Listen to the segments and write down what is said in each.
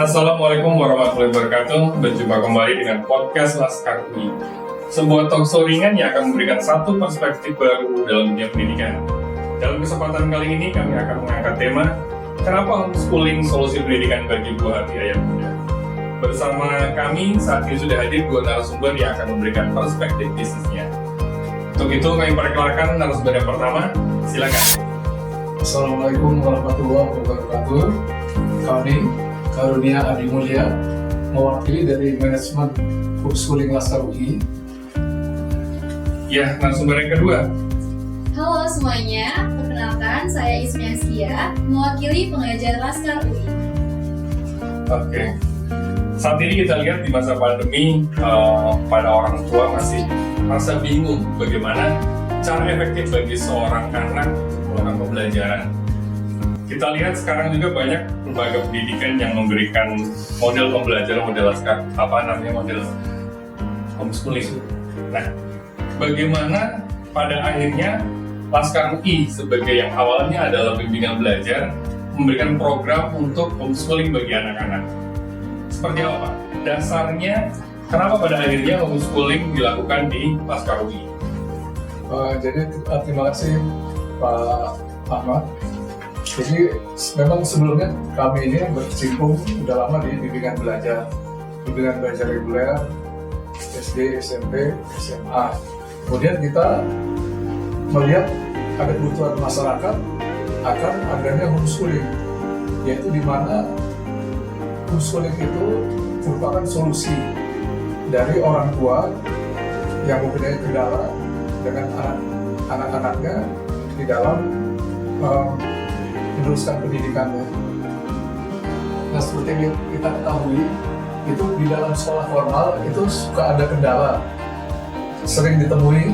Assalamualaikum warahmatullahi wabarakatuh. Berjumpa kembali dengan podcast Laskar UI, sebuah talk show ringan yang akan memberikan satu perspektif baru dalam dunia pendidikan. Dalam kesempatan kali ini kami akan mengangkat tema kenapa homeschooling solusi pendidikan bagi buah hati ayah muda. Bersama kami saat ini sudah hadir dua narasumber yang akan memberikan perspektif bisnisnya. Untuk itu kami perkenalkan narasumber yang pertama, silakan. Assalamualaikum warahmatullahi wabarakatuh. Kami Karunia Adi Mulia, mewakili dari manajemen homeschooling Laskar UI. Ya, narasumber yang kedua. Halo semuanya, perkenalkan saya Ismi Astia, mewakili pengajar Laskar UI. Oke. Saat ini kita lihat di masa pandemi, pada orang tua masih merasa bingung bagaimana cara efektif bagi seorang anak melakukan pembelajaran. Kita lihat sekarang juga banyak lembaga pendidikan yang memberikan model pembelajaran, model model homeschooling. Nah, bagaimana pada akhirnya Laskar UI sebagai yang awalnya adalah bimbingan belajar memberikan program untuk homeschooling bagi anak-anak. Seperti apa? Dasarnya kenapa pada akhirnya homeschooling dilakukan di Laskar UI? Jadi terima kasih Pak Ahmad. Jadi memang sebelumnya kami ini berkecimpung sudah lama di bimbingan belajar reguler, SD, SMP, SMA. Kemudian kita melihat ada kebutuhan masyarakat akan adanya homeschooling, yaitu di mana homeschooling itu merupakan solusi dari orang tua yang mempunyai kendala dengan anak-anaknya di dalam meneruskan pendidikannya. Nah, seperti yang kita ketahui, itu di dalam sekolah formal itu suka ada kendala. Sering ditemui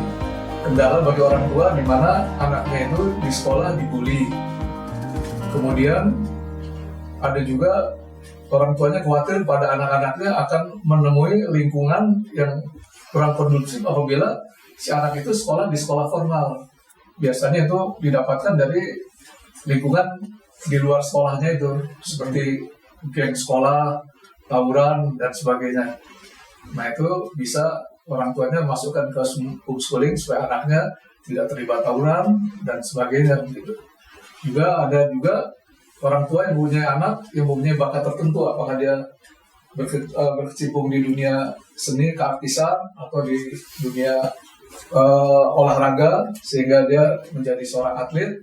kendala bagi orang tua di mana anaknya itu di sekolah dibully. Kemudian ada juga orang tuanya khawatir pada anak-anaknya akan menemui lingkungan yang kurang kondusif apabila si anak itu sekolah di sekolah formal. Biasanya itu didapatkan dari lingkungan di luar sekolahnya itu, seperti geng sekolah, tawuran, dan sebagainya. Nah, itu bisa orang tuanya masukkan ke homeschooling supaya anaknya tidak terlibat tawuran dan sebagainya. Gitu. Juga ada orang tua yang mempunyai anak yang mempunyai bakat tertentu, apakah dia berkecimpung di dunia seni, keartisan, atau di dunia olahraga, sehingga dia menjadi seorang atlet,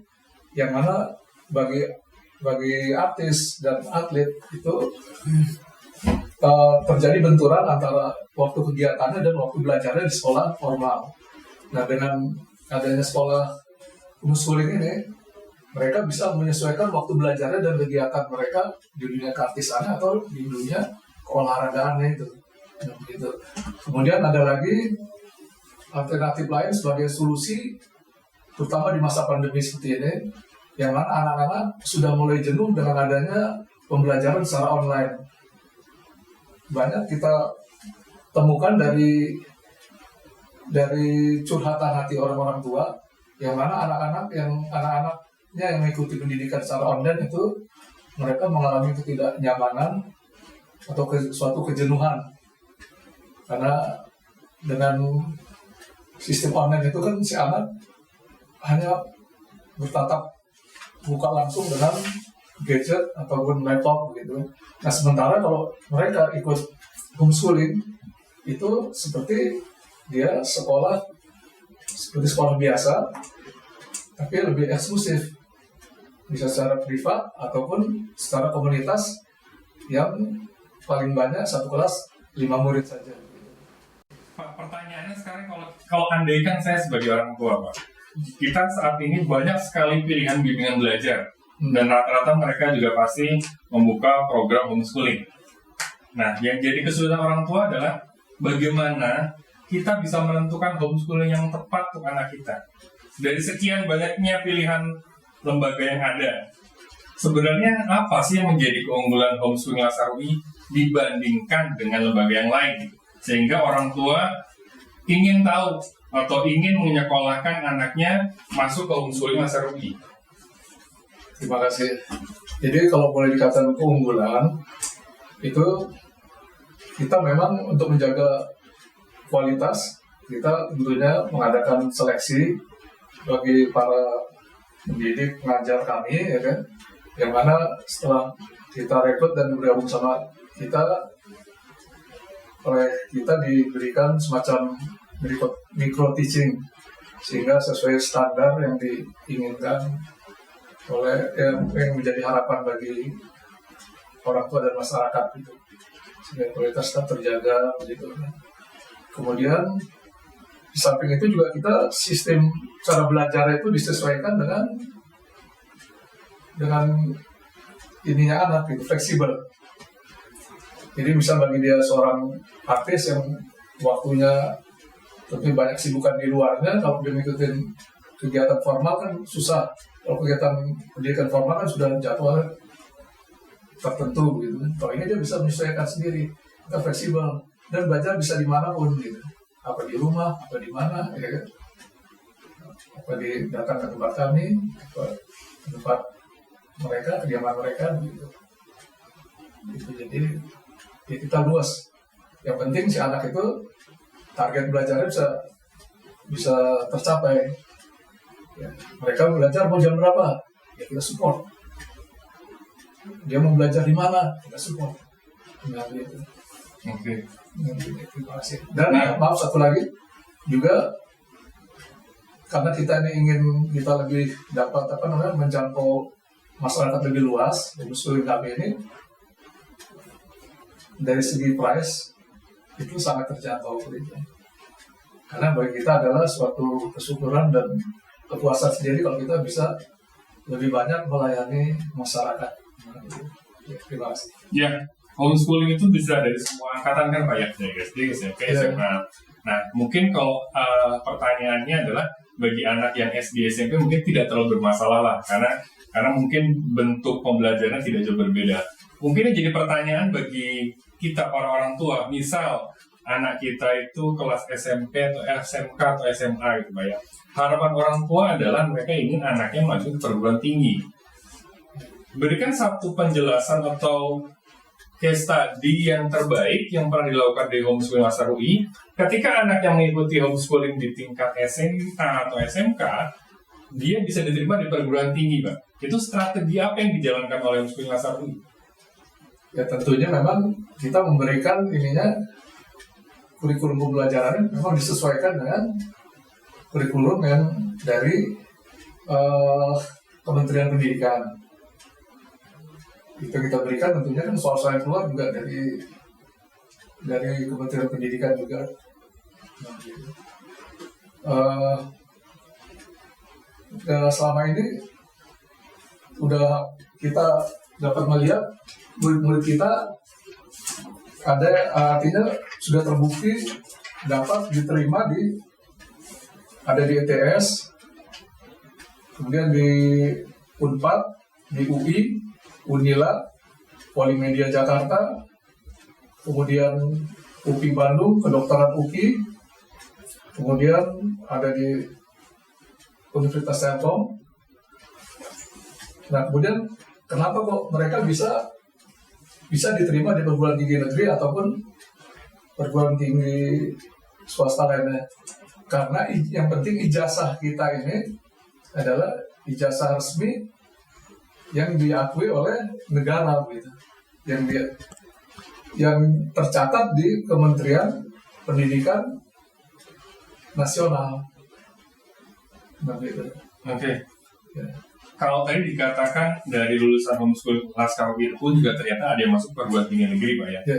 yang mana bagi artis dan atlet itu terjadi benturan antara waktu kegiatannya dan waktu belajarnya di sekolah formal. Nah, dengan adanya sekolah homeschooling ini, mereka bisa menyesuaikan waktu belajarnya dan kegiatan mereka di dunia keartisannya atau di dunia keolahragaannya itu. Nah, begitu. Kemudian ada lagi alternatif lain sebagai solusi, terutama di masa pandemi seperti ini, yang mana anak-anak sudah mulai jenuh dengan adanya pembelajaran secara online. Banyak kita temukan dari curhatan hati orang-orang tua, yang mana anak-anaknya yang mengikuti pendidikan secara online itu mereka mengalami ketidaknyamanan atau suatu kejenuhan, karena dengan sistem online itu kan si anak hanya bertatap buka langsung dengan gadget ataupun laptop begitu. Nah, sementara kalau mereka ikut homeschooling itu seperti dia sekolah seperti sekolah biasa, tapi lebih eksklusif, bisa secara privat ataupun secara komunitas yang paling banyak satu kelas 5 murid saja. Pak, pertanyaannya sekarang kalau andaikan saya sebagai orang tua, Pak, kita saat ini banyak sekali pilihan bimbingan belajar, dan rata-rata mereka juga pasti membuka program homeschooling. Nah, yang jadi kesulitan orang tua adalah bagaimana kita bisa menentukan homeschooling yang tepat untuk anak kita. Dari sekian banyaknya pilihan lembaga yang ada, sebenarnya apa sih yang menjadi keunggulan homeschooling Laskar UI dibandingkan dengan lembaga yang lain, sehingga orang tua ingin tahu atau ingin menyekolahkan anaknya masuk ke homeschooling Laskar UI? Terima kasih. Jadi kalau boleh dikatakan keunggulan, itu kita memang untuk menjaga kualitas, kita tentunya mengadakan seleksi bagi para pendidik pengajar kami, ya kan, yang mana setelah kita rekrut dan bergabung sama kita, oleh kita diberikan semacam micro teaching sehingga sesuai standar yang diinginkan oleh yang menjadi harapan bagi orang tua dan masyarakat gitu, sehingga kualitas tetap terjaga begitu. Kemudian di samping itu juga kita sistem cara belajar itu disesuaikan dengan ininya anak gitu, fleksibel. Jadi bisa bagi dia seorang artis yang waktunya tentu banyak sibukan di luarnya, kalau dia ngikutin kegiatan formal kan susah. Kalau kegiatan pendidikan formal kan sudah jadwal tertentu gitu. Kalau ini dia bisa menyesuaikan sendiri, kita fleksibel dan belajar bisa dimanapun gitu. Apa di rumah, apa di mana, ya kan? Apa datang ke tempat kami, apa ke tempat mereka, kediaman mereka gitu. Jadi ya kita luas. Yang penting si anak itu target belajarnya bisa tercapai. Ya, mereka belajar mau jam berapa? Ya kita support. Dia mau belajar di mana? Kita support. Nah, gitu. Oke. Terima kasih. Dan maaf satu lagi juga, karena kita ini ingin kita lebih dapat menjangkau masyarakat lebih luas, homeschooling kami ini dari segi price itu sangat terjangkau gitu. Karena bagi kita adalah suatu kesyukuran dan kepuasan sendiri kalau kita bisa lebih banyak melayani masyarakat. Ya, terima kasih. Ya, homeschooling itu bisa dari semua angkatan kan Pak ya, dari SD, SMP, SMA. Nah, mungkin kalau pertanyaannya adalah bagi anak yang SD, SMP mungkin tidak terlalu bermasalah lah, karena mungkin bentuk pembelajarannya tidak jauh berbeda. Mungkin yang jadi pertanyaan bagi kita para orang tua, misal anak kita itu kelas SMP atau SMK atau SMA gitu Pak ya. Harapan orang tua adalah mereka ingin anaknya masuk ke perguruan tinggi. Berikan satu penjelasan atau case study yang terbaik yang pernah dilakukan di homeschooling Laskar UI ketika anak yang mengikuti homeschooling di tingkat SMA atau SMK dia bisa diterima di perguruan tinggi Pak. Itu strategi apa yang dijalankan oleh homeschooling Laskar UI? Ya tentunya memang kita memberikan kurikulum pembelajaran memang disesuaikan dengan kurikulum yang dari Kementerian Pendidikan. Itu kita berikan tentunya kan soal-soal yang keluar juga dari Kementerian Pendidikan juga. Selama ini udah kita dapat melihat murid-murid kita artinya sudah terbukti dapat diterima ada di ETS, kemudian di Unpad, di UI, Unila, Polimedia Jakarta, kemudian UPI Bandung, Kedokteran UPI, kemudian ada di Universitas Telkom. Nah, kemudian kenapa kok mereka bisa diterima di perguruan tinggi negeri ataupun perguruan tinggi swasta lainnya? Karena yang penting ijazah kita ini adalah ijazah resmi yang diakui oleh negara gitu, yang tercatat di Kementerian Pendidikan Nasional. Gitu. Oke. Ya. Kalau tadi dikatakan dari lulusan homeschooling Laskar UI pun juga ternyata ada yang masuk perguruan tinggi negeri Pak ya. Ya.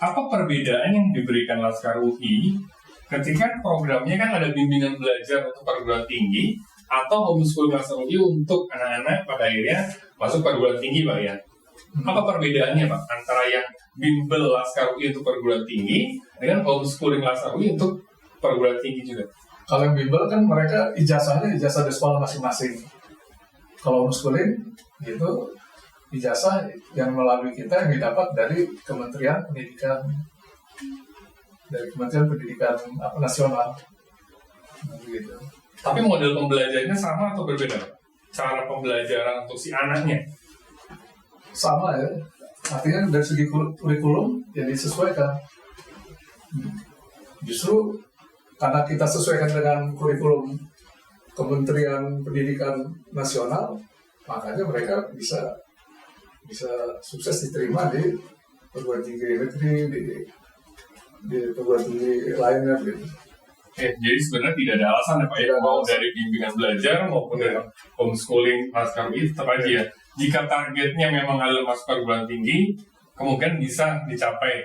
Apa perbedaan yang diberikan Laskar UI ketika programnya kan ada bimbingan belajar untuk perguruan tinggi atau homeschooling Laskar UI untuk anak-anak pada akhirnya masuk perguruan tinggi Pak ya? Apa perbedaannya Pak antara yang bimbel Laskar UI untuk perguruan tinggi dengan homeschooling Laskar UI untuk perguruan tinggi juga? Kalau yang bimbel kan mereka ijazahnya ijazah dari sekolah masing-masing. Kalau homeschooling itu ijazah yang melalui kita yang didapat dari Kementerian Pendidikan Nasional. Gitu. Tapi model pembelajarannya sama atau berbeda? Cara pembelajaran untuk si anaknya? Sama ya. Artinya dari segi kurikulum yang disesuaikan. Justru karena kita sesuaikan dengan kurikulum Kementerian Pendidikan Nasional, makanya mereka bisa sukses diterima di perguruan tinggi negeri, di perguruan tinggi lainnya gitu. Jadi sebenarnya tidak ada alasan ya Pak ya, mau dari bimbingan belajar maupun dari homeschooling Laskar UI tetap aja ya. Jika targetnya memang adalah masuk perguruan tinggi, kemungkinan bisa dicapai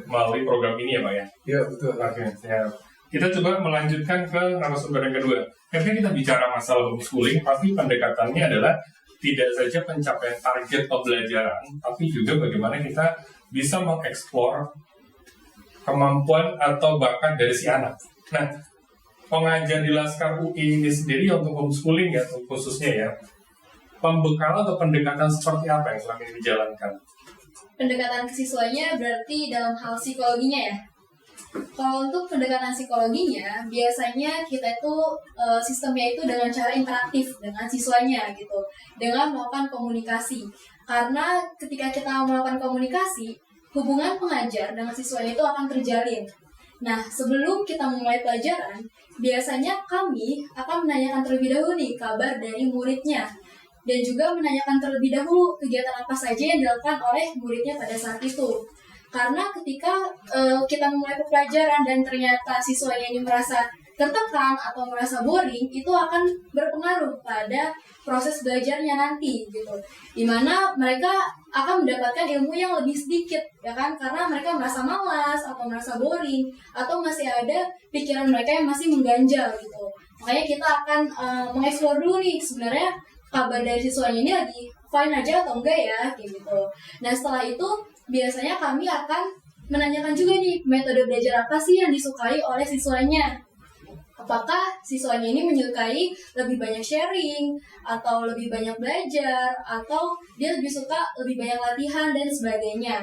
melalui program ini ya Pak ya. Iya betul. Oke, ya. Kita coba melanjutkan ke narasumber yang kedua. Ketika kita bicara masalah homeschooling, pasti pendekatannya adalah tidak saja pencapaian target pembelajaran, tapi juga bagaimana kita bisa mengeksplor kemampuan atau bakat dari si anak. Nah, pengajar di Laskar UI ini sendiri untuk homeschooling ya, khususnya ya, pembekalan atau pendekatan seperti apa yang selama ini dijalankan? Pendekatan ke siswanya berarti dalam hal psikologinya ya. Kalau untuk pendekatan psikologinya, biasanya kita itu sistemnya itu dengan cara interaktif dengan siswanya gitu, dengan melakukan komunikasi. Karena ketika kita melakukan komunikasi, hubungan pengajar dengan siswanya itu akan terjalin. Nah, sebelum kita memulai pelajaran, biasanya kami akan menanyakan terlebih dahulu nih kabar dari muridnya. Dan juga menanyakan terlebih dahulu kegiatan apa saja yang dilakukan oleh muridnya pada saat itu. Karena ketika kita memulai pelajaran dan ternyata siswanya ini merasa tertekan atau merasa boring, itu akan berpengaruh pada proses belajarnya nanti gitu. Dimana mereka akan mendapatkan ilmu yang lebih sedikit, ya kan? Karena mereka merasa malas atau merasa boring atau masih ada pikiran mereka yang masih mengganjal gitu. Makanya kita akan mengeksplor dulu nih sebenarnya kabar dari siswanya ini lagi fine aja atau enggak ya, kayak gitu. Nah setelah itu biasanya kami akan menanyakan juga nih metode belajar apa sih yang disukai oleh siswanya. Apakah siswanya ini menyukai lebih banyak sharing, atau lebih banyak belajar, atau dia lebih suka lebih banyak latihan dan sebagainya.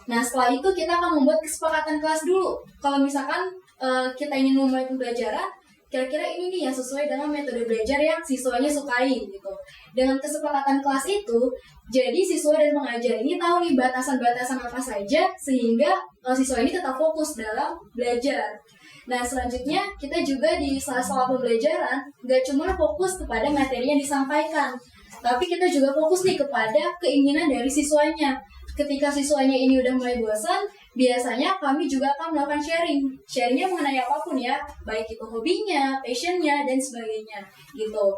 Nah setelah itu kita akan membuat kesepakatan kelas dulu. Kalau misalkan kita ingin memulai pembelajaran, kira-kira ini nih yang sesuai dengan metode belajar yang siswanya sukai gitu. Dengan kesepakatan kelas itu, jadi siswa dan pengajar ini tahu nih batasan-batasan apa saja sehingga siswa ini tetap fokus dalam belajar. Nah selanjutnya kita juga di sela-sela pembelajaran nggak cuma fokus kepada materi yang disampaikan, tapi kita juga fokus nih kepada keinginan dari siswanya. Ketika siswanya ini udah mulai bosan, biasanya kami juga akan melakukan sharing. Sharingnya mengenai apapun ya, baik itu hobinya, passionnya, dan sebagainya gitu.